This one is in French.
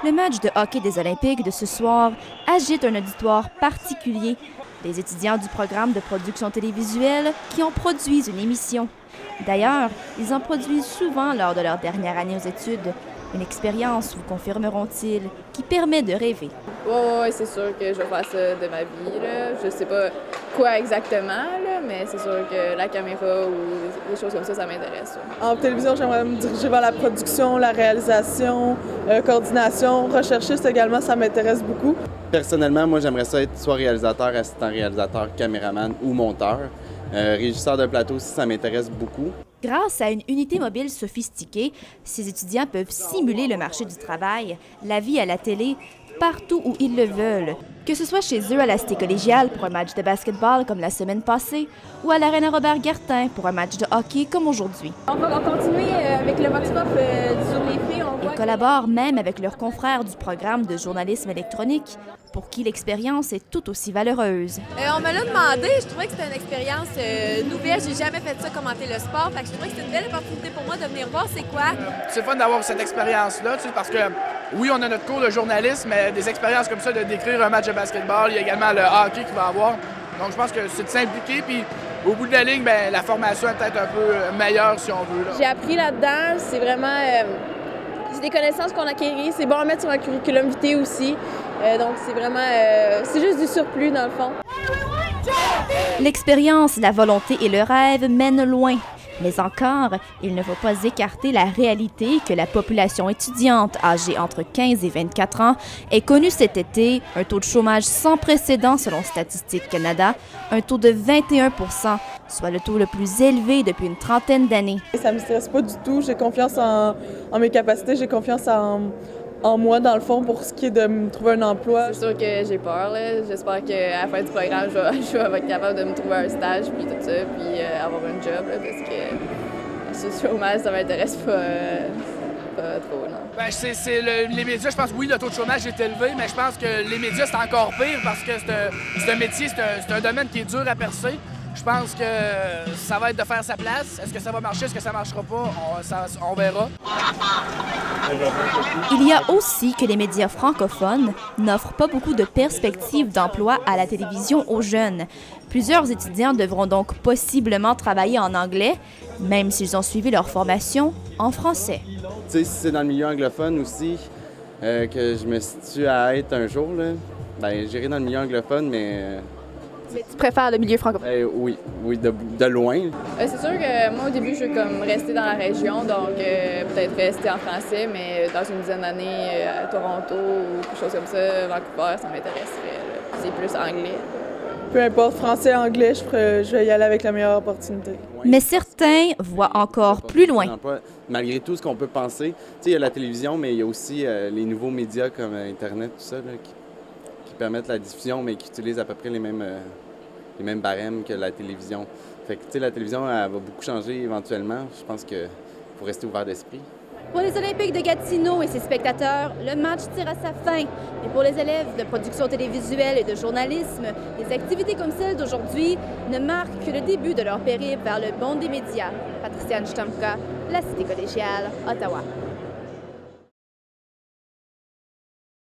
Le match de hockey des Olympiques de ce soir agite un auditoire particulier, les étudiants du programme de production télévisuelle qui en produisent une émission. D'ailleurs, ils en produisent souvent lors de leur dernière année aux études. Une expérience, vous confirmeront-ils, qui permet de rêver. Oui, c'est sûr que je vais faire ça de ma vie, là. Je sais pas quoi exactement, là, mais c'est sûr que la caméra ou des choses comme ça m'intéresse. En télévision, j'aimerais me diriger vers la production, la réalisation, coordination, recherchiste également, ça m'intéresse beaucoup. Personnellement, moi, j'aimerais ça être soit réalisateur, assistant réalisateur, caméraman ou monteur. Régisseur de plateau aussi, ça m'intéresse beaucoup. Grâce à une unité mobile sophistiquée, ces étudiants peuvent simuler le marché du travail, la vie à la télé, partout où ils le veulent. Que ce soit chez eux à la Cité collégiale pour un match de basketball comme la semaine passée ou à l'Arène Robert-Gartin pour un match de hockey comme aujourd'hui. On va continuer avec le Vox-Pop sur les filles. Ils collaborent même avec leurs confrères du programme de journalisme électronique pour qui l'expérience est tout aussi valeureuse. On me l'a demandé, je trouvais que c'était une expérience nouvelle. J'ai jamais fait ça, commenter le sport. Fait que je trouvais que c'était une belle opportunité pour moi de venir voir c'est quoi. C'est fun d'avoir cette expérience-là, tu sais, parce que oui, on a notre cours de journalisme, mais des expériences comme ça, de décrire un match de basketball, il y a également le hockey qu'il va avoir. Donc je pense que c'est de s'impliquer, puis au bout de la ligne, bien, la formation est peut-être un peu meilleure si on veut. Là. J'ai appris là-dedans, c'est vraiment... c'est des connaissances qu'on acquérit, c'est bon à mettre sur un curriculum vitae aussi. Donc c'est vraiment... c'est juste du surplus dans le fond. L'expérience, la volonté et le rêve mènent loin. Mais encore, il ne faut pas écarter la réalité que la population étudiante âgée entre 15 et 24 ans ait connu cet été un taux de chômage sans précédent selon Statistique Canada, un taux de 21 %, soit le taux le plus élevé depuis une trentaine d'années. Ça ne me stresse pas du tout, j'ai confiance en mes capacités, j'ai confiance en moi, dans le fond, pour ce qui est de me trouver un emploi. C'est sûr que j'ai peur, là. J'espère qu'à la fin du programme, je vais être capable de me trouver un stage, puis tout ça, puis avoir un job, là, parce que ce chômage, ça m'intéresse pas trop, non. Ben, les médias, je pense, oui, le taux de chômage est élevé, mais je pense que les médias, c'est encore pire parce que c'est un métier, c'est un domaine qui est dur à percer. Je pense que ça va être de faire sa place. Est-ce que ça va marcher? Est-ce que ça marchera pas? On verra. Il y a aussi que les médias francophones n'offrent pas beaucoup de perspectives d'emploi à la télévision aux jeunes. Plusieurs étudiants devront donc possiblement travailler en anglais, même s'ils ont suivi leur formation en français. Tu sais, si c'est dans le milieu anglophone aussi que je me situe à être un jour, là, ben, j'irai dans le milieu anglophone, mais tu préfères le milieu francophone? Oui, de loin. C'est sûr que moi, au début, je veux comme rester dans la région, donc peut-être rester en français, mais dans une dizaine d'années à Toronto ou quelque chose comme ça, Vancouver, ça m'intéresserait. C'est plus anglais. Peu importe, français, anglais, je vais y aller avec la meilleure opportunité. Mais certains voient encore plus loin. Malgré tout ce qu'on peut penser, tu sais, il y a la télévision, mais il y a aussi les nouveaux médias comme Internet, tout ça, là, qui permettent la diffusion, mais qui utilisent à peu près les mêmes barèmes que la télévision. Fait que, tu sais, la télévision, elle va beaucoup changer éventuellement. Je pense qu'il faut rester ouvert d'esprit. Pour les Olympiques de Gatineau et ses spectateurs, le match tire à sa fin. Mais pour les élèves de production télévisuelle et de journalisme, les activités comme celle d'aujourd'hui ne marquent que le début de leur périple vers le monde des médias. Patriciane Chtamka, La Cité collégiale, Ottawa.